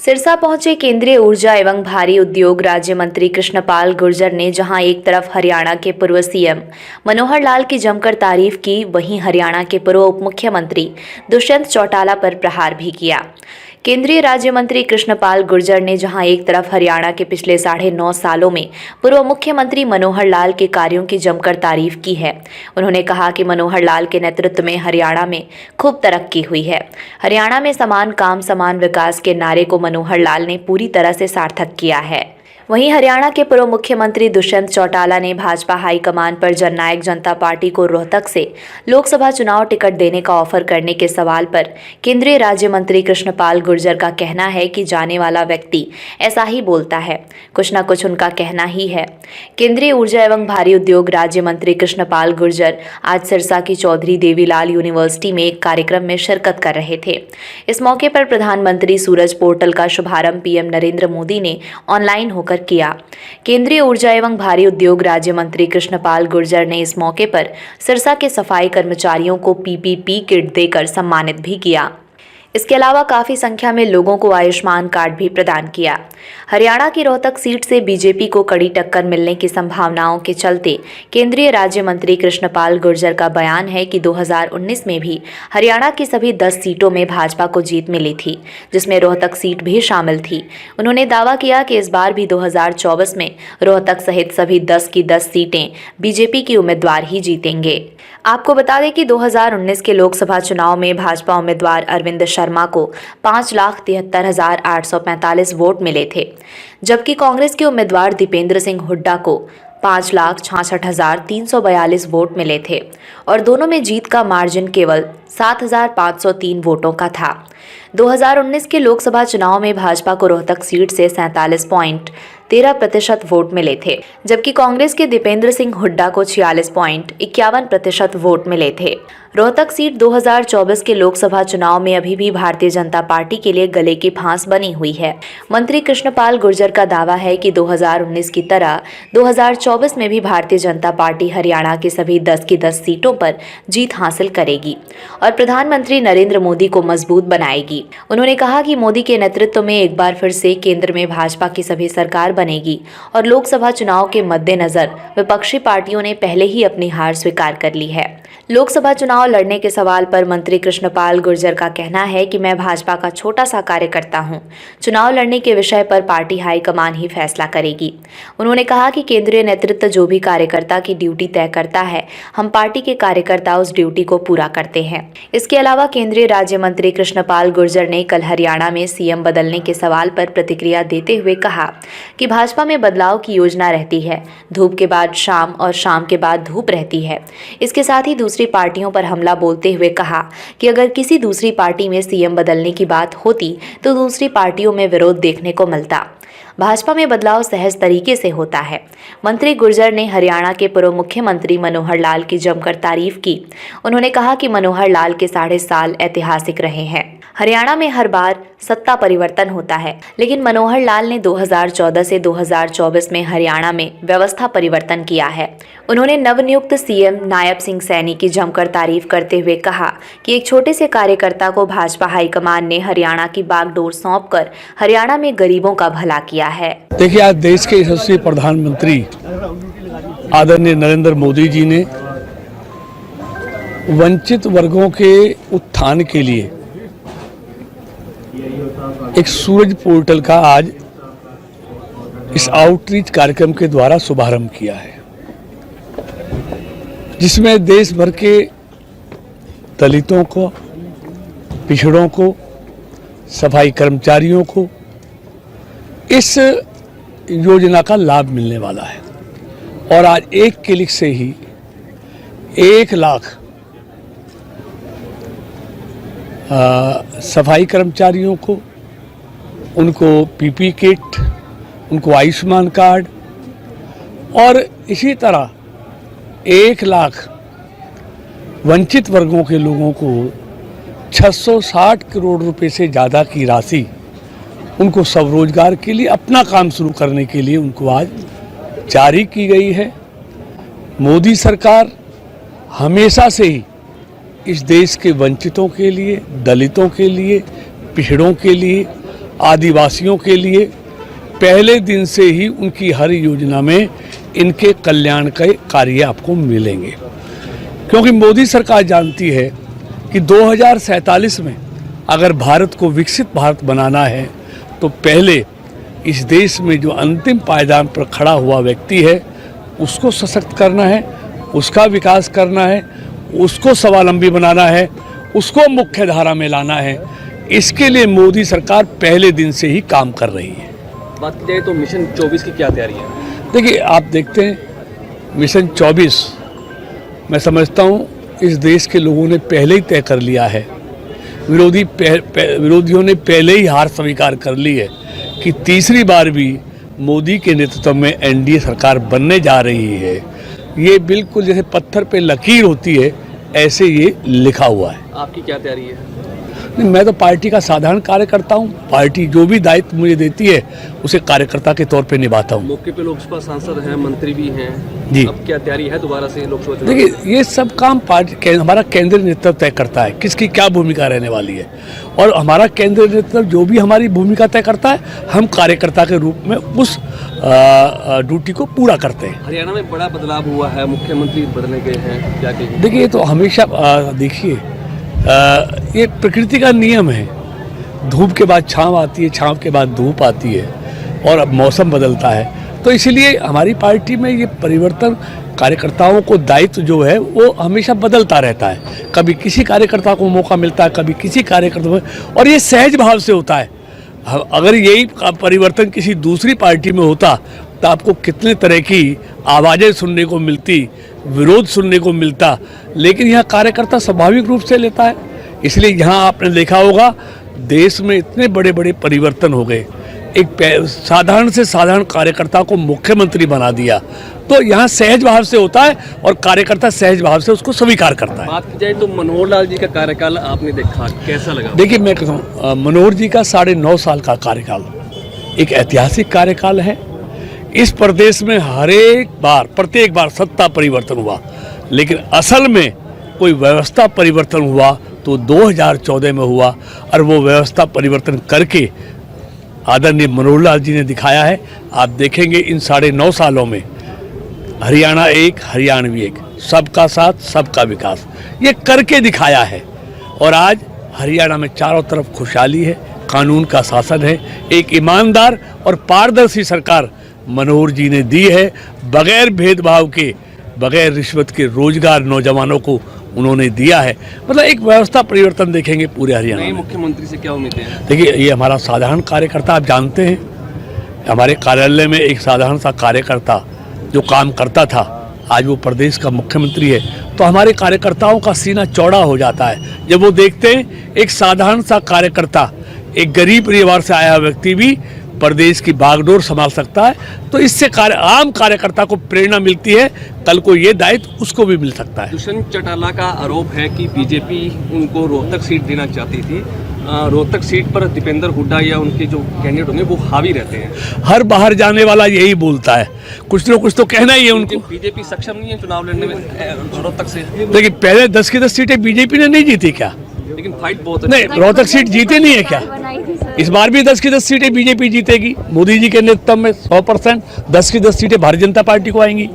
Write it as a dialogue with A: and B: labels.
A: सिरसा पहुंचे केंद्रीय ऊर्जा एवं भारी उद्योग राज्य मंत्री कृष्णपाल गुर्जर ने जहां एक तरफ हरियाणा के पूर्व सीएम मनोहर लाल की जमकर तारीफ की, वहीं हरियाणा के पूर्व उप मुख्यमंत्री दुष्यंत चौटाला पर प्रहार भी किया। केंद्रीय राज्य मंत्री कृष्णपाल गुर्जर ने जहां एक तरफ हरियाणा के पिछले 9.5 सालों में पूर्व मुख्यमंत्री मनोहर लाल के कार्यों की जमकर तारीफ की है। उन्होंने कहा कि मनोहर लाल के नेतृत्व में हरियाणा में खूब तरक्की हुई है। हरियाणा में समान काम समान विकास के नारे को मनोहर लाल ने पूरी तरह से सार्थक किया है। वहीं हरियाणा के पूर्व मुख्यमंत्री दुष्यंत चौटाला ने भाजपा हाईकमान पर जननायक जनता पार्टी को रोहतक से लोकसभा चुनाव टिकट देने का ऑफर करने के सवाल पर केंद्रीय राज्य मंत्री कृष्णपाल गुर्जर का कहना है कि जाने वाला व्यक्ति ऐसा ही बोलता है, कुछ न कुछ उनका कहना ही है। केंद्रीय ऊर्जा एवं भारी उद्योग राज्य मंत्री कृष्णपाल गुर्जर आज सिरसा की चौधरी देवीलाल यूनिवर्सिटी में एक कार्यक्रम में शिरकत कर रहे थे। इस मौके पर प्रधानमंत्री सूरज पोर्टल का शुभारंभ पीएम नरेंद्र मोदी ने ऑनलाइन होकर किया। केंद्रीय ऊर्जा एवं भारी उद्योग राज्य मंत्री कृष्णपाल गुर्जर ने इस मौके पर सिरसा के सफाई कर्मचारियों को पीपीपी किट देकर सम्मानित भी किया। इसके अलावा काफी संख्या में लोगों को आयुष्मान कार्ड भी प्रदान किया। हरियाणा की रोहतक सीट से बीजेपी को कड़ी टक्कर मिलने की संभावनाओं के चलते केंद्रीय राज्य मंत्री कृष्णपाल गुर्जर का बयान है कि 2019 में भी हरियाणा की सभी 10 सीटों में भाजपा को जीत मिली थी, जिसमें रोहतक सीट भी शामिल थी। उन्होंने दावा किया कि इस बार भी 2024 में रोहतक सहित सभी 10 की 10 सीटें बीजेपी की उम्मीदवार ही जीतेंगे। आपको बता दें कि 2019 के लोकसभा चुनाव में भाजपा उम्मीदवार अरविंद शर्मा को 5,73,845 वोट मिले थे, जबकि कांग्रेस के उम्मीदवार दीपेंद्र सिंह हुड्डा को 5,66,342 वोट मिले थे और दोनों में जीत का मार्जिन केवल 7,503 वोटों का था। 2019 के लोकसभा चुनाव में भाजपा को रोहतक सीट से 47.13% वोट मिले थे, जबकि कांग्रेस के दीपेंद्र सिंह हुड्डा को 46.51% वोट मिले थे। रोहतक सीट 2024 के लोकसभा चुनाव में अभी भी भारतीय जनता पार्टी के लिए गले की फांस बनी हुई है। मंत्री कृष्णपाल गुर्जर का दावा है कि 2019 की तरह 2024 में भी भारतीय जनता पार्टी हरियाणा की सभी 10 की 10 सीटों पर जीत हासिल करेगी और प्रधानमंत्री नरेंद्र मोदी को मजबूत बनाएगी। उन्होंने कहा कि मोदी के नेतृत्व में एक बार फिर से केंद्र में भाजपा की सभी सरकार बनेगी और लोकसभा चुनाव के मद्देनजर विपक्षी पार्टियों ने पहले ही अपनी हार स्वीकार कर ली है। लोकसभा चुनाव लड़ने के सवाल पर मंत्री कृष्णपाल गुर्जर का कहना है कि मैं भाजपा का छोटा सा कार्यकर्ता हूं। चुनाव लड़ने के विषय पर पार्टी हाईकमान ही फैसला करेगी। उन्होंने कहा कि केंद्रीय नेतृत्व जो भी कार्यकर्ता की ड्यूटी तय करता है, हम पार्टी के कार्यकर्ता उस ड्यूटी को पूरा करते हैं। इसके अलावा केंद्रीय राज्य मंत्री कृष्णपाल गुर्जर ने कल हरियाणा में सीएम बदलने के सवाल पर प्रतिक्रिया देते हुए कहा कि भाजपा में बदलाव की योजना रहती है। धूप के बाद शाम और शाम के बाद धूप रहती है। इसके साथ ही दूसरी पार्टियों पर हमला बोलते हुए कहा कि अगर किसी दूसरी पार्टी में सीएम बदलने की बात होती तो दूसरी पार्टियों में विरोध देखने को मिलता। भाजपा में बदलाव सहज तरीके से होता है। मंत्री गुर्जर ने हरियाणा के पूर्व मुख्यमंत्री मनोहर लाल की जमकर तारीफ की। उन्होंने कहा कि मनोहर लाल के 7.5 साल ऐतिहासिक रहे हैं। हरियाणा में हर बार सत्ता परिवर्तन होता है, लेकिन मनोहर लाल ने 2014 से 2024 में हरियाणा में व्यवस्था परिवर्तन किया है। उन्होंने नवनियुक्त सीएम नायब सिंह सैनी की जमकर तारीफ करते हुए कहा कि एक छोटे से कार्यकर्ता को भाजपा हाईकमान ने हरियाणा की बागडोर सौंपकर हरियाणा में गरीबों का भला किया है।
B: देखिए, आज देश के यशस्वी प्रधानमंत्री आदरणीय नरेंद्र मोदी जी ने वंचित वर्गों के उत्थान के लिए एक सूरज पोर्टल का आज इस आउटरीच कार्यक्रम के द्वारा शुभारंभ किया है, जिसमें देश भर के दलितों को, पिछड़ों को, सफाई कर्मचारियों को इस योजना का लाभ मिलने वाला है। और आज एक क्लिक से ही 1 लाख सफाई कर्मचारियों को, उनको पीपी किट, उनको आयुष्मान कार्ड और इसी तरह 1 लाख वंचित वर्गों के लोगों को 660 करोड़ रुपए से ज़्यादा की राशि उनको स्वरोजगार के लिए, अपना काम शुरू करने के लिए उनको आज जारी की गई है। मोदी सरकार हमेशा से ही इस देश के वंचितों के लिए, दलितों के लिए, पिछड़ों के लिए आदिवासियों के लिए पहले दिन से ही उनकी हर योजना में इनके कल्याण के कार्य आपको मिलेंगे, क्योंकि मोदी सरकार जानती है कि 2047 में अगर भारत को विकसित भारत बनाना है तो पहले इस देश में जो अंतिम पायदान पर खड़ा हुआ व्यक्ति है उसको सशक्त करना है, उसका विकास करना है, उसको स्वावलंबी बनाना है, उसको मुख्य धारा में लाना है। इसके लिए मोदी सरकार पहले दिन से ही काम कर रही है।
C: बात की जाए तो मिशन 24 की क्या तैयारी है?
B: देखिए, आप देखते हैं मिशन 24 मैं समझता हूँ इस देश के लोगों ने पहले ही तय कर लिया है। विरोधियों ने पहले ही हार स्वीकार कर ली है कि तीसरी बार भी मोदी के नेतृत्व में एनडीए सरकार बनने जा रही है। ये बिल्कुल जैसे पत्थर पे लकीर होती है ऐसे ये लिखा हुआ है।
C: आपकी क्या तैयारी है?
B: नहीं, मैं तो पार्टी का साधारण कार्यकर्ता हूँ। पार्टी जो भी दायित्व मुझे देती है उसे कार्यकर्ता के तौर पे निभाता हूँ।
C: मौके पे लोकसभा सांसद हैं, मंत्री भी हैं
B: जी।
C: अब क्या तैयारी है दोबारा से लोकसभा चुनाव?
B: देखिए, ये सब काम पार्टी हमारा केंद्रीय नेतृत्व तय करता है किसकी क्या भूमिका रहने वाली है, और हमारा केंद्रीय नेतृत्व जो भी हमारी भूमिका तय करता है हम कार्यकर्ता के रूप में उस ड्यूटी को पूरा करते हैं।
C: हरियाणा में बड़ा बदलाव हुआ है, मुख्यमंत्री बदलने गए हैं, क्या कहेंगे?
B: देखिए, ये तो हमेशा देखिए ये प्रकृति का नियम है। धूप के बाद छांव आती है, छांव के बाद धूप आती है, और अब मौसम बदलता है। तो इसीलिए हमारी पार्टी में ये परिवर्तन, कार्यकर्ताओं को दायित्व जो है वो हमेशा बदलता रहता है। कभी किसी कार्यकर्ता को मौका मिलता है, कभी किसी कार्यकर्ता को, और ये सहज भाव से होता है। अगर यही परिवर्तन किसी दूसरी पार्टी में होता तो आपको कितने तरह की आवाज़ें सुनने को मिलती, विरोध सुनने को मिलता, लेकिन यहाँ कार्यकर्ता स्वाभाविक रूप से लेता है। इसलिए यहाँ आपने देखा होगा देश में इतने बड़े बड़े परिवर्तन हो गए। एक साधारण से साधारण कार्यकर्ता को मुख्यमंत्री बना दिया, तो यहाँ सहज भाव से होता है और कार्यकर्ता सहज भाव से उसको स्वीकार करता है।
C: बात की जाए तो मनोहर लाल जी का कार्यकाल आपने देखा, कैसा लगा?
B: देखिए, मैं कहता हूँ मनोहर जी का 9.5 साल का कार्यकाल एक ऐतिहासिक कार्यकाल है। इस प्रदेश में प्रत्येक बार सत्ता परिवर्तन हुआ, लेकिन असल में कोई व्यवस्था परिवर्तन हुआ तो 2014 में हुआ, और वो व्यवस्था परिवर्तन करके आदरणीय मनोहर लाल जी ने दिखाया है। आप देखेंगे इन 9.5 सालों में हरियाणा एक, हरियाणवी एक, सबका साथ सबका विकास, ये करके दिखाया है। और आज हरियाणा में चारों तरफ खुशहाली है, कानून का शासन है, एक ईमानदार और पारदर्शी सरकार मनोहर जी ने दी है। बगैर भेदभाव के, बगैर रिश्वत के रोजगार नौजवानों को उन्होंने दिया है। मतलब एक व्यवस्था परिवर्तन देखेंगे पूरे हरियाणा में।
C: मुख्यमंत्री से क्या उम्मीदें हैं?
B: देखिए, ये हमारा साधारण कार्यकर्ता, आप जानते हैं हमारे कार्यालय में एक साधारण सा कार्यकर्ता जो काम करता था आज वो प्रदेश का मुख्यमंत्री है, तो हमारे कार्यकर्ताओं का सीना चौड़ा हो जाता है जब वो देखते हैं एक साधारण सा कार्यकर्ता, एक गरीब परिवार से आया व्यक्ति भी प्रदेश की बागडोर संभाल सकता है। तो इससे आम कार्यकर्ता को प्रेरणा मिलती है, कल को ये दायित्व उसको भी मिल सकता है।
C: दुष्यंत चौटाला का आरोप है कि बीजेपी उनको रोहतक सीट देना चाहती थी। रोहतक सीट पर दीपेंद्र हुड्डा या उनके जो कैंडिडेट होंगे वो हावी रहते हैं।
B: हर बाहर जाने वाला यही बोलता है, कुछ न कुछ तो कहना ही है उनको।
C: बीजेपी सक्षम नहीं है चुनाव लड़ने में रोहतक से।
B: लेकिन पहले 10 की 10 सीटें बीजेपी ने नहीं जीती क्या?
C: लेकिन फाइट बहुत
B: नहीं, रोहतक सीट जीती नहीं है क्या? इस बार भी 10 की 10 सीटें बीजेपी जीतेगी मोदी जी के नेतृत्व में 100%। 10 की 10 सीटें भारतीय जनता पार्टी को आएंगी।